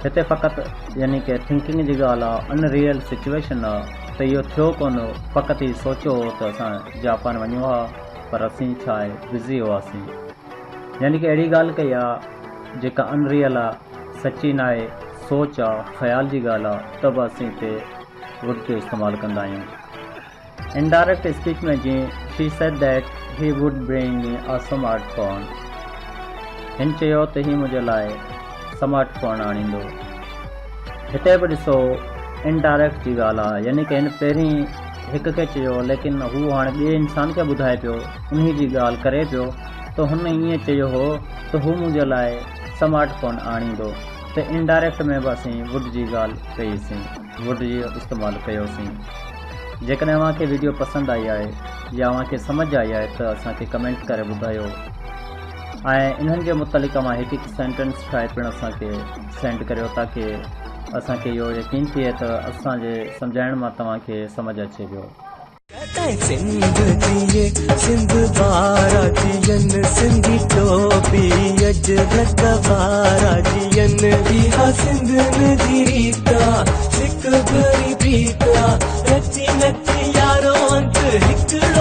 हिते फ़क़ति यानी कि थिंकिंग जी ॻाल्हि आहे, अनरियल सिचुएशन आहे, त इहो थियो कोन, फ़क़ति ई सोचियो हो त असां जापान वञूं हा पर असीं छा आहे बिज़ी हुआसीं। यानी कि अहिड़ी ॻाल्हि कई आहे जेका अनरियल आहे, सची न आहे, सोच आहे, ख़्याल जी ॻाल्हि आहे, त बि असीं हिते वुड जो इस्तेमालु कंदा आहियूं। इनडायरेक्ट स्पीच में जीअं she said that he would bring me a smart phone, हिन चयो त ही मुंहिंजे लाइ स्मार्ट फ़ोन आणींदो। हिते बि ॾिसो इनडायरेक्ट जी ॻाल्हि आहे, यानी कि हिन पहिरीं हिक खे चयो, लेकिन हू हाणे ॿिए इंसान खे ॿुधाए पियो, उन्ही जी ॻाल्हि करे पियो त हुन ईअं चयो हो त हू मुंहिंजे लाइ स्मार्टफोन आणींदो। त इनडायरेक्ट में बि असीं वुड जी ॻाल्हि कईसीं, वुड जो इस्तेमालु कयोसीं। जेकॾहिं अव्हांखे वीडियो पसंदि आई आहे या अव्हांखे सम्झ आई आहे त असांखे कमेंट करे ॿुधायो ऐं इन्हनि जे मुतलिक़ मां हिकु सेंटेंस ठाहे पिणु असांखे सेंड करियो ताकी असांखे इहो यकीन थिए त असांजे सम्झाइण मां तव्हांखे सम्झ अचे पियो। सिंध वारा जियन सिंधी टोपी अज वारा जियन इहा सिंध जी रीता सिक भरी प्रीता नची नची यारो अंत हिकिड़ो